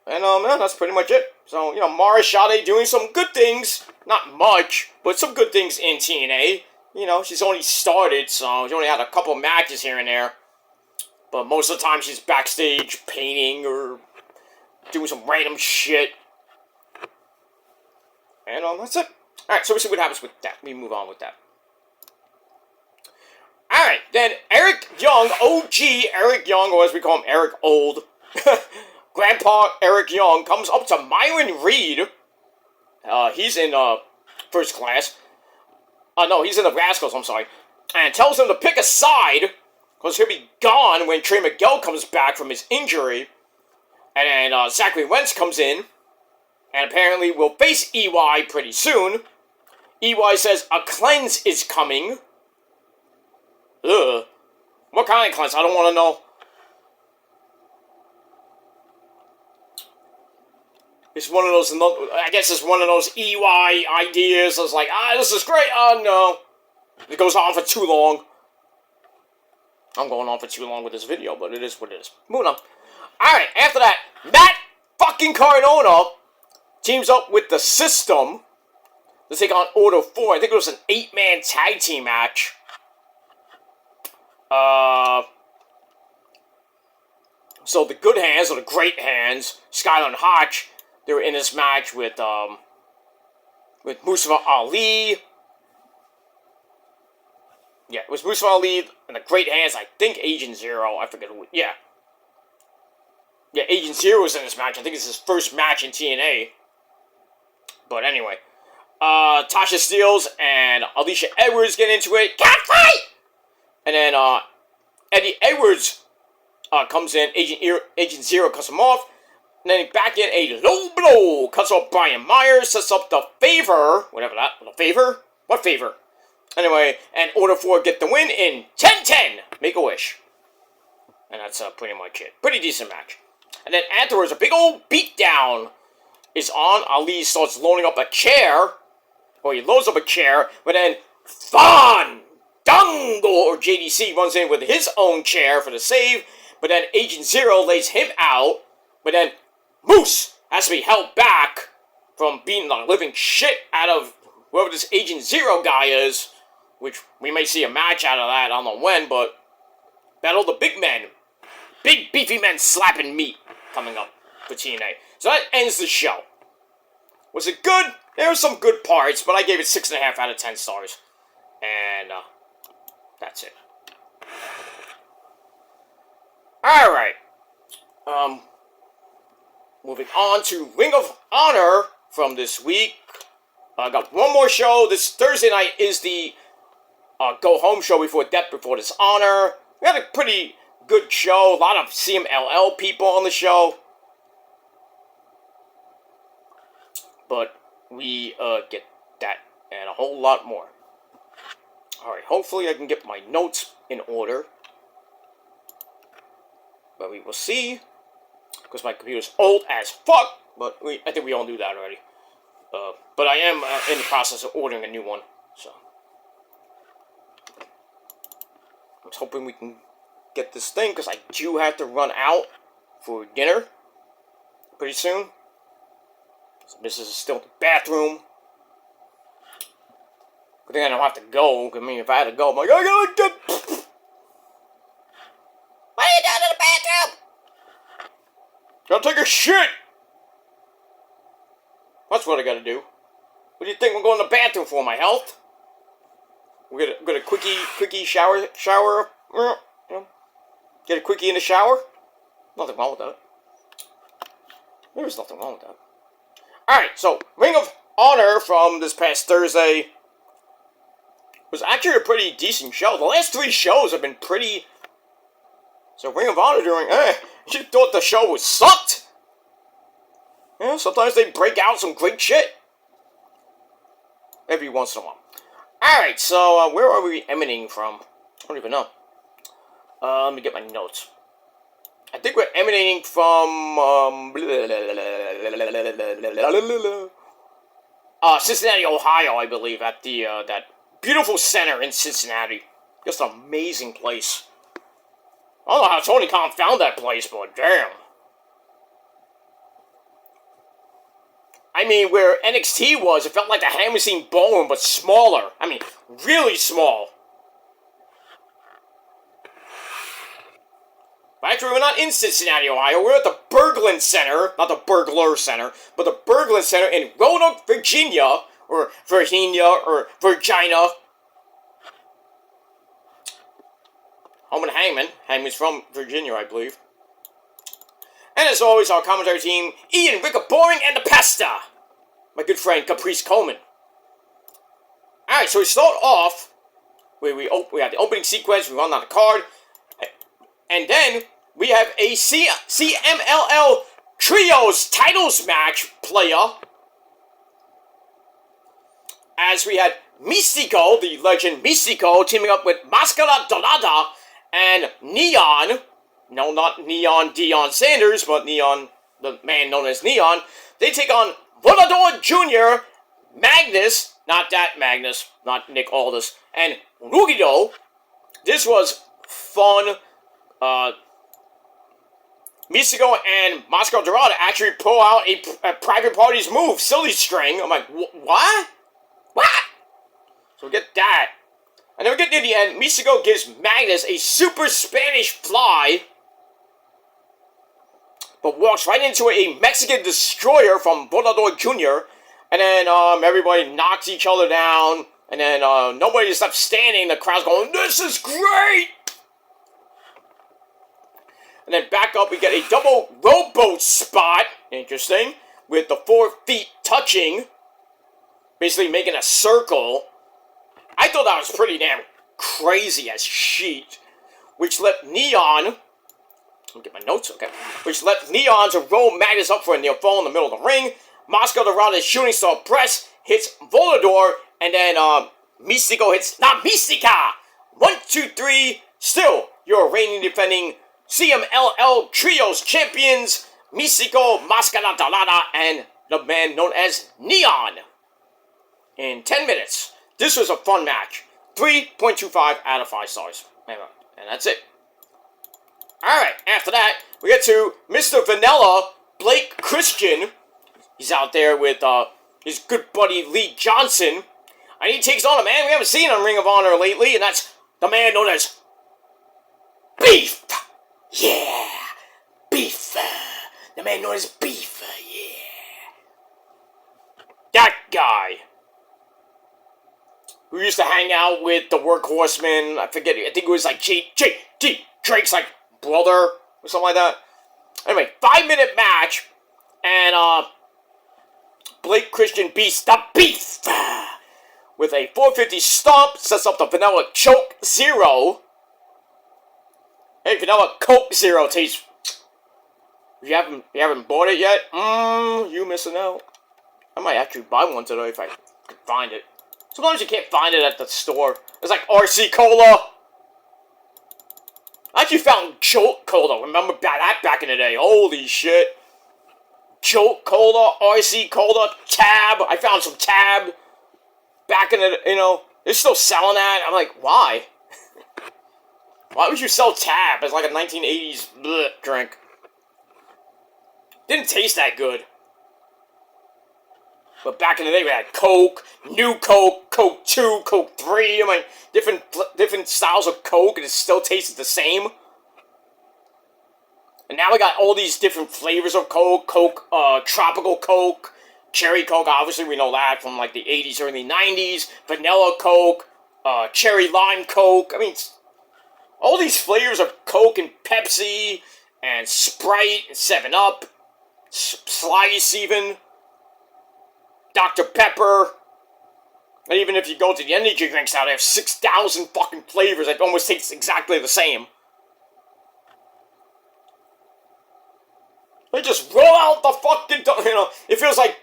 And, man, that's pretty much it. So, Mara Sade doing some good things. Not much, but some good things in TNA. She's only started, so she only had a couple matches here and there. But most of the time, she's backstage painting or doing some random shit. And, that's it. Alright, so we'll see what happens with that. Let me move on with that. Alright, then Eric Young, OG Eric Young, or as we call him, Eric Old. Grandpa Eric Young comes up to Myron Reed. He's in First Class. No, he's in the Rascals, I'm sorry. And tells him to pick a side, because he'll be gone when Trey Miguel comes back from his injury. And then Zachary Wentz comes in, and apparently will face EY pretty soon. EY says a cleanse is coming. Ugh. What kind of cleanse? I don't want to know. It's one of those, I guess it's one of those EY ideas. It's like, this is great. Oh, no. It goes on for too long. I'm going on for too long with this video, but it is what it is. Moving on. Alright, after that, Matt fucking Cardona teams up with the System to take on Order 4. I think it was an 8-man tag team match. So the Good Hands, or the Great Hands, Skylar and Hotch, they were in this match with Mustafa Ali. Yeah, it was Mustafa Ali and the Great Hands, I think Agent Zero, I forget who, yeah. Yeah, Agent Zero was in this match. I think it's his first match in TNA. But anyway. Tasha Steelz and Alicia Edwards get into it. Can't fight! And then, Eddie Edwards comes in. Agent Zero cuts him off. And then back in a low blow. Cuts off Brian Myers. Sets up the Favor. Whatever that. The Favor? What Favor? Anyway, and Order 4 get the win in 10-10. Make-A-Wish. And that's pretty much it. Pretty decent match. And then afterwards, a big old beatdown is on. Ali starts loading up a chair. Or he loads up a chair. But then Fandango, or JDC, runs in with his own chair for the save. But then Agent Zero lays him out. But then Moose has to be held back from beating the living shit out of whoever this Agent Zero guy is. Which we may see a match out of that. I don't know when, but battle the big men. Big beefy men slapping meat coming up for TNA. So that ends the show. Was it good? There were some good parts, but I gave it 6.5 out of 10 stars. And that's it. Alright. Moving on to Ring of Honor from this week. I got one more show. This Thursday night is the Go Home show before Death Before Dishonor. We had a pretty good show. A lot of CMLL people on the show. But we get that and a whole lot more. Alright, hopefully I can get my notes in order. But we will see. Because my computer's old as fuck. But I think we all knew that already. But I am in the process of ordering a new one. So I'm hoping we can get this thing. Because I do have to run out for dinner pretty soon. So Mrs. is still in the bathroom. Good thing I don't have to go. I mean, if I had to go, I'm like, I gotta get... Why are you down in the bathroom? Gotta take a shit! That's what I gotta do. What do you think I'm going to the bathroom for? My health? We're gonna quickie shower, you know? Get a quickie in the shower? Nothing wrong with that. There's nothing wrong with that. Alright, so, Ring of Honor from this past Thursday was actually a pretty decent show. The last 3 shows have been pretty... So, Ring of Honor doing... you thought the show was sucked? Yeah, sometimes they break out some great shit. Every once in a while. Alright, so, where are we emanating from? I don't even know. Let me get my notes. I think we're emanating from Cincinnati, Ohio, I believe, at the that beautiful center in Cincinnati. Just an amazing place. I don't know how Tony Khan found that place, but damn. I mean, where NXT was, it felt like the Hammerstein Ballroom, but smaller. I mean, really small. But actually, we're not in Cincinnati, Ohio. We're at the Berglund Center. Not the Burglar Center, but the Berglund Center in Roanoke, Virginia. Or Virginia, or Virginia. Home and Hangman. Hangman's from Virginia, I believe. And as always, our commentary team, Ian, Rick Boring, and the Pesta. My good friend, Caprice Coleman. Alright, so we start off, we have the opening sequence, we run down the card, and then we have a CMLL Trios titles match player, as we had Mystico, the legend Mystico, teaming up with Mascara Dorada and Neon. No, not Neon Deion Sanders, but Neon, the man known as Neon. They take on Volador Jr., Magnus, not that Magnus, not Nick Aldis, and Rugido. This was fun. Mystico and Mascara Dorada actually pull out a Private Party's move, Silly String. I'm like, what? What? So we get that. And then we get near the end, Mystico gives Magnus a super Spanish fly, but walks right into a Mexican destroyer from Volador Jr., and then everybody knocks each other down, and then nobody is left standing, the crowd's going, this is great! And then back up, we get a double rowboat spot, interesting, with the 4 feet touching, basically making a circle. I thought that was pretty damn crazy as shit, which let Neon, let me get my notes, okay, which let Neon to roll Magnus up for a near fall in the middle of the ring. Mascara Dorada's shooting star press hits Volador, and then Mystico hits La Mystica. 1, 2, 3, still your reigning defending CMLL Trios champions, Mystico, Mascara Dorada, and the man known as Neon. In 10 minutes. This was a fun match. 3.25 out of 5 stars. And that's it. Alright, after that, we get to Mr. Vanilla, Blake Christian. He's out there with his good buddy Lee Johnson. And he takes on a man we haven't seen on Ring of Honor lately, and that's the man known as Beef. Yeah, Beef. The man known as Beef. Yeah. That guy. Who used to hang out with the Workhorsemen. I forget, I think it was like G. Drake's like brother or something like that. Anyway, 5-minute match, and Blake Christian beats the Beef with a 450 stomp, sets up the Vanilla Choke Zero. Hey, Vanilla Coke Zero tastes. You haven't bought it yet? You missing out. I might actually buy one today if I could find it. Sometimes you can't find it at the store. It's like RC Cola. I actually found Jolt Cola. Remember that back in the day? Holy shit. Jolt Cola, RC Cola, Tab. I found some Tab back in the, they're still selling that. I'm like, why? Why would you sell Tab as like a 1980s drink? Didn't taste that good. But back in the day, we had Coke, New Coke, Coke 2, Coke 3. I mean, different styles of Coke, and it still tasted the same. And now we got all these different flavors of Coke. Coke, Tropical Coke, Cherry Coke, obviously we know that from like the 80s, early 90s. Vanilla Coke, Cherry Lime Coke. I mean, all these flavors of Coke and Pepsi, and Sprite, and 7-Up, Slice even. Dr. Pepper, and even if you go to the energy drinks now, they have 6,000 fucking flavors that almost taste exactly the same. They just roll out the fucking, it feels like,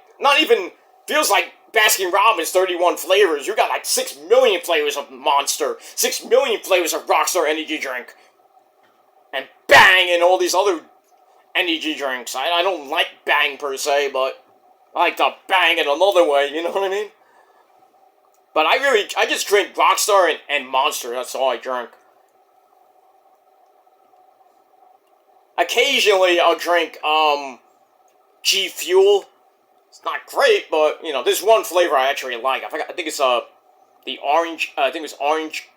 feels like Baskin-Robbins 31 flavors. You got like 6 million flavors of Monster, 6 million flavors of Rockstar energy drink. And Bang and all these other energy drinks. I don't like Bang per se, but I like to bang in another way, you know what I mean? But I just drink Rockstar and Monster, that's all I drink. Occasionally I'll drink, G Fuel. It's not great, but, you know, there's one flavor I actually like. I think it's, the orange, I think it was orange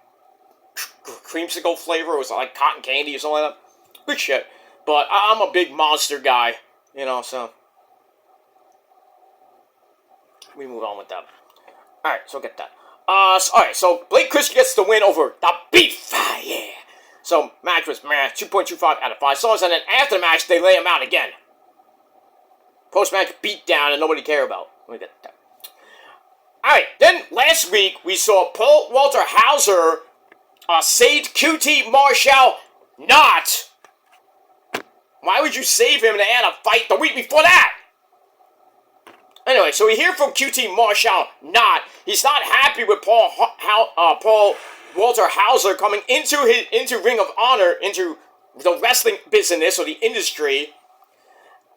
creamsicle flavor. It was like cotton candy or something like that. Good shit. But I'm a big Monster guy, you know, so we move on with that. Alright, so get that. Alright, so Blake Christian gets the win over the Beef. Yeah. So, match was, 2.25 out of 5 stars, and then after the match, they lay him out again. Post-match beatdown and nobody care about. Let me get that. Alright, then last week, we saw Paul Walter Hauser saved QT Marshall not. Why would you save him and add a fight the week before that? Anyway, so we hear from QT Marshall not. He's not happy with Paul Walter Hauser coming into Ring of Honor, into the wrestling business or the industry.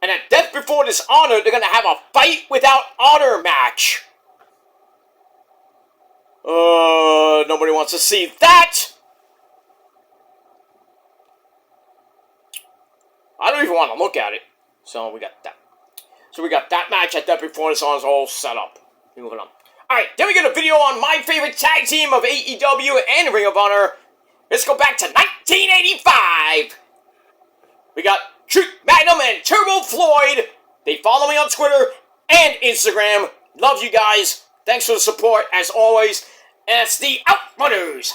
And at Death Before Dishonor, they're going to have a fight without honor match. Nobody wants to see that. I don't even want to look at it. So we got that. So we got that match at Death Before Dishonor all set up. Moving on. Alright, then we get a video on my favorite tag team of AEW and Ring of Honor. Let's go back to 1985. We got Truth Magnum and Turbo Floyd. They follow me on Twitter and Instagram. Love you guys. Thanks for the support, as always. And it's the Outrunners.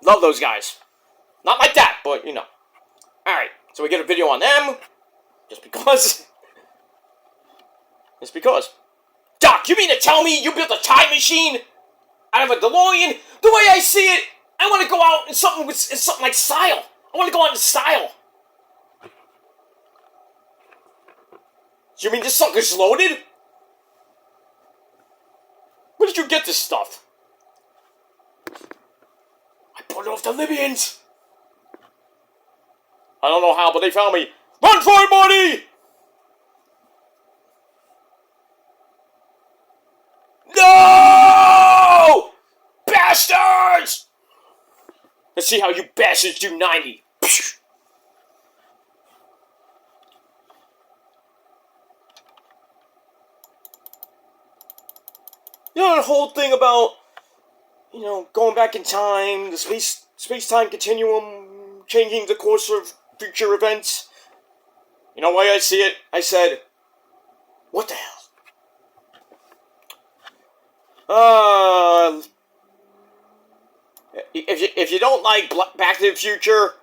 Love those guys. Not like that, but you know. Alright, so we get a video on them. Just because. Just because. Doc, you mean to tell me you built a time machine out of a DeLorean? The way I see it, I want to go out in something like style. I want to go out in style. You mean this sucker's loaded? Where did you get this stuff? I bought it off the Libyans. I don't know how, but they found me. Run for it, Marty! No! Bastards! Let's see how you bastards do 90. You know that whole thing about, you know, going back in time, the space-time continuum, changing the course of future events? You know why I see it? I said, what the hell? If you don't like Back to the Future,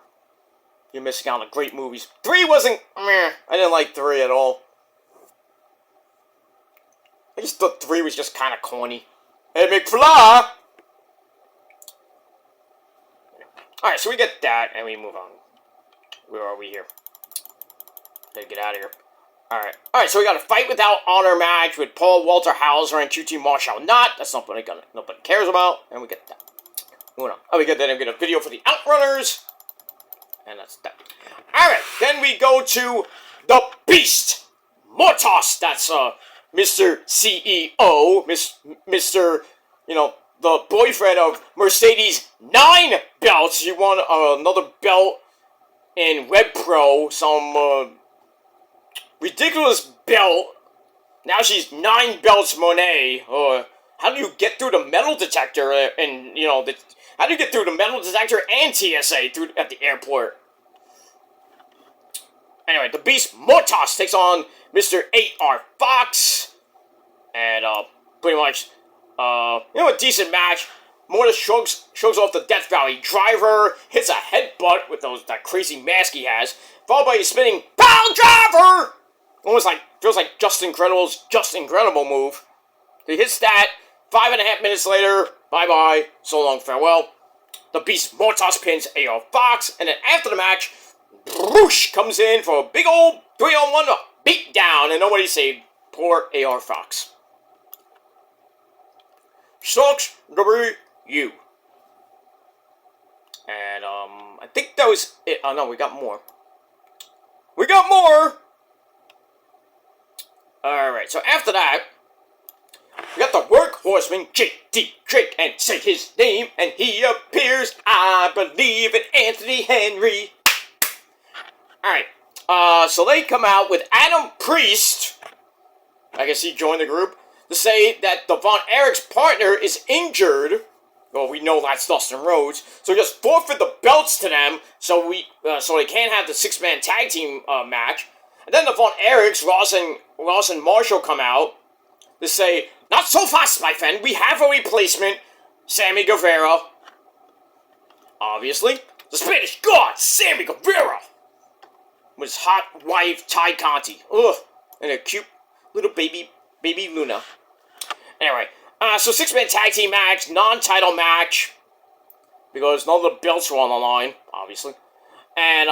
you're missing out on great movies. 3 wasn't, meh, I didn't like 3 at all. I just thought 3 was just kind of corny. Hey, McFly! Alright, so we get that, and we move on. Where are we here? Gotta get out of here. Alright, so we got a fight without honor match with Paul Walter Hauser and QT Marshall not. That's not what nobody cares about, and we get that. Moving on. Oh, we get that, and we get a video for the Outrunners. And that's that. Alright, then we go to the Beast! Mortos! That's, Mr. CEO, Mr., you know, the boyfriend of Mercedes 9 belts. She won another belt in Web Pro, some ridiculous belt. Now she's 9 belts Monet. How do you get through the metal detector? And, you know, how do you get through the metal detector and TSA at the airport? Anyway, the Beast Mortos takes on Mr. 8R Fox. And, pretty much, you know, a decent match. Mortis shows off the Death Valley driver, hits a headbutt with that crazy mask he has, followed by a spinning Power Driver! Almost like, feels like Just Incredible's Just Incredible move. He hits that, 5.5 minutes later, bye-bye, so long, farewell. The Beast Mortos pins AR Fox, and then after the match, Broosh comes in for a big old 3-on-1 beat down, and nobody saved poor AR Fox. Sucks to be you. And, I think that was it. Oh, no, we got more. We got more! Alright, so after that, we got the workhorseman, J.D. Drake, and say his name, and he appears, I believe, in Anthony Henry. Alright, so they come out with Adam Priest, I guess he joined the group, to say that the Von Erich's partner is injured. Well, we know that's Dustin Rhodes, so just forfeit the belts to them, so they can't have the six-man tag team match. And then the Von Erichs, Ross and Marshall come out to say, not so fast, my friend, we have a replacement, Sammy Guevara. Obviously, the Spanish God, Sammy Guevara, with his hot wife, Ty Conti. Ugh, and a cute little baby Luna. Anyway, so six-man tag team match, non-title match, because none of the belts were on the line, obviously. And,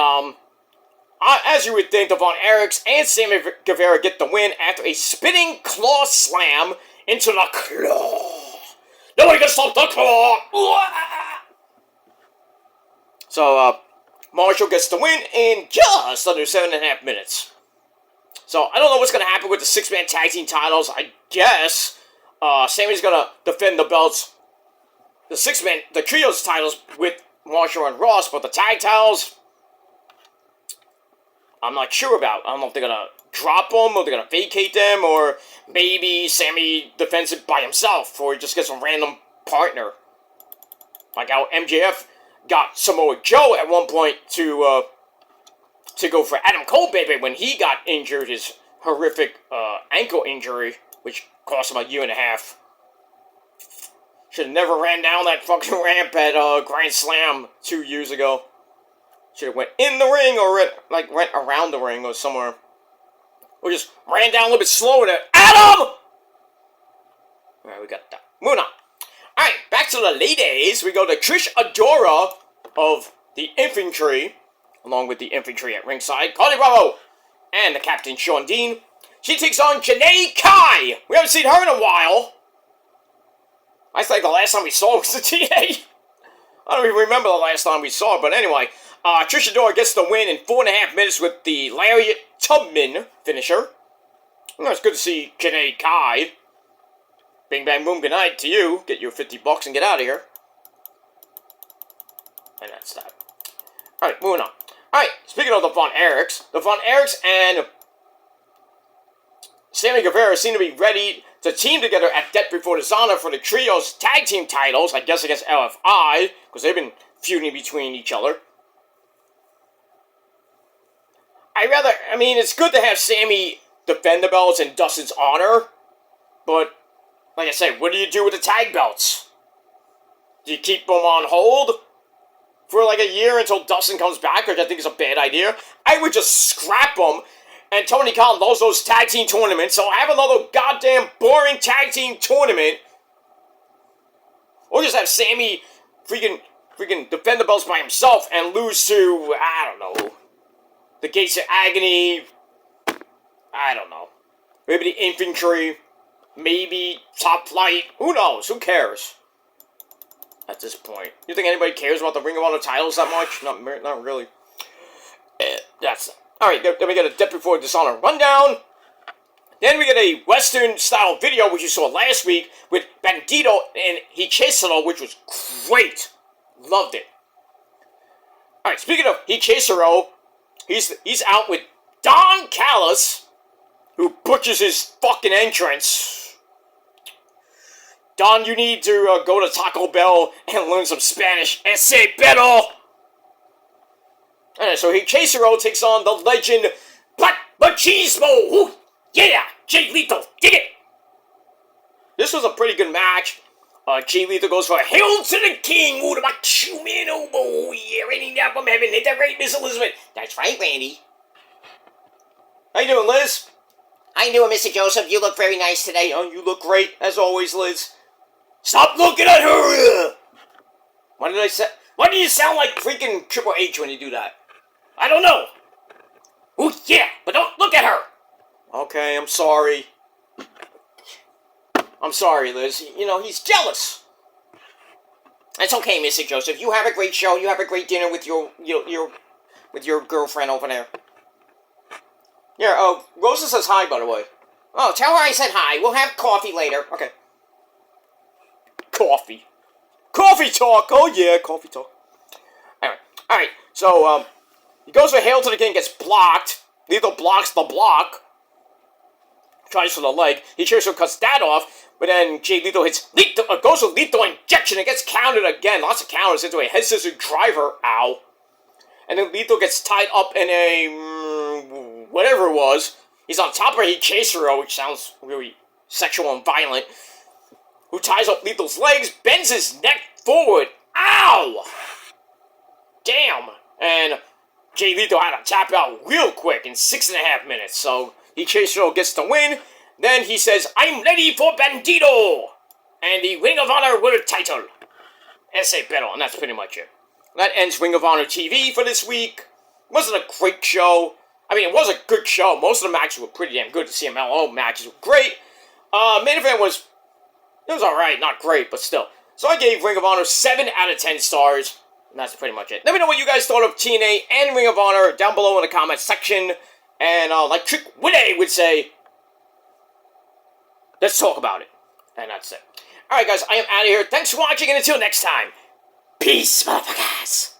as you would think, the Von Erichs and Sammy Guevara get the win after a spinning claw slam into the claw. Nobody can stop the claw! So, Marshall gets the win in just under 7.5 minutes. So, I don't know what's going to happen with the six-man tag team titles. I guess Sammy's going to defend the belts, the trios titles with Marshall and Ross, but the tag titles, I'm not sure about. I don't know if they're going to drop them, or they're going to vacate them, or maybe Sammy defends it by himself, or he just gets a random partner. Like how MJF got Samoa Joe at one point to go for Adam Cole, baby, when he got injured, his horrific ankle injury, which cost him a year and a half. Should have never ran down that fucking ramp at Grand Slam 2 years ago. Should have went in the ring or went around the ring or somewhere. Or just ran down a little bit slower to Adam! Alright, we got that. Moving on. Alright, back to the ladies. We go to Trish Adora of the Infantry, along with the Infantry at ringside, Carly Bravo, and the Captain Sean Dean. She takes on Janae Kai. We haven't seen her in a while. I think the last time we saw her was the TA. I don't even remember the last time we saw her, but anyway. Trish Adora gets the win in 4.5 minutes with the Lariat Tubman finisher. Well, it's good to see Janae Kai. Bing, bang, boom, good night to you. Get your $50 and get out of here. And that's that. Alright, moving on. Alright, speaking of the Von Erichs and Sammy Guevara seem to be ready to team together at Death Before Dishonor for the Trios Tag Team titles, I guess against LFI, because they've been feuding between each other. It's good to have Sammy defend the belts in Dustin's honor, but, like I said, what do you do with the tag belts? Do you keep them on hold for like a year until Dustin comes back, which I think is a bad idea? I would just scrap them, and Tony Khan loves those tag team tournaments, so have another goddamn boring tag team tournament, or just have Sammy freaking defend the belts by himself and lose to, I don't know, the Gates of Agony, I don't know, maybe the Infantry, maybe Top Flight, who knows, who cares at this point? You think anybody cares about the Ring of Honor titles that much? Not really. That's alright, then we get a Death Before Dishonor rundown. Then we get a Western-style video, which you saw last week, with Bandito and Hichisaro, which was great. Loved it. Alright, speaking of Hichisaro, he's out with Don Callis, who butchers his fucking entrance. Don, you need to go to Taco Bell and learn some Spanish. Ese pedo! Alright, so Hichisaro takes on the legend Machismo! Ooh, yeah! Jay Lethal, dig it! This was a pretty good match. Jay Lethal goes for a Hail to the King! Ooh, the Macho Man, oh boy! Yeah, raining down from heaven, hit that great Miss Elizabeth! That's right, Randy. How you doing, Liz? How you doing, Mr. Joseph? You look very nice today. Oh, you look great, as always, Liz. Stop looking at her! Why did I say... Why do you sound like freaking Triple H when you do that? I don't know. Ooh, yeah, but don't look at her. Okay, I'm sorry. I'm sorry, Liz. You know, he's jealous. It's okay, Mr. Joseph. You have a great show. You have a great dinner with your girlfriend over there. Yeah, Rosa says hi, by the way. Oh, tell her I said hi. We'll have coffee later. Okay. Coffee. Coffee talk! Oh, yeah, coffee talk. Anyway, alright, so, he goes for Hail to the King, gets blocked. Lethal blocks the block. Tries for the leg. He tries to cut that off, but then Jay Lethal hits Lethal, goes for Lethal Injection and gets counted again. Lots of counters into a head scissor driver. Ow. And then Lethal gets tied up in a, whatever it was. He's on top of a Hikesero, which sounds really sexual and violent, who ties up Lethal's legs, bends his neck forward. Ow! Damn. And Jay Lethal had to tap out real quick in 6.5 minutes, so Hikesero gets the win. Then he says, I'm ready for Bandito! And the Ring of Honor World title. Ese Pero, and that's pretty much it. That ends Ring of Honor TV for this week. Wasn't a great show. I mean, it was a good show. Most of the matches were pretty damn good. The CMLL matches were great. Main event was alright, not great, but still. So I gave Ring of Honor 7 out of 10 stars. And that's pretty much it. Let me know what you guys thought of TNA and Ring of Honor down below in the comment section. And like Trick Willie would say, let's talk about it. And that's it. Alright guys, I am out of here. Thanks for watching, and until next time, peace, motherfuckers.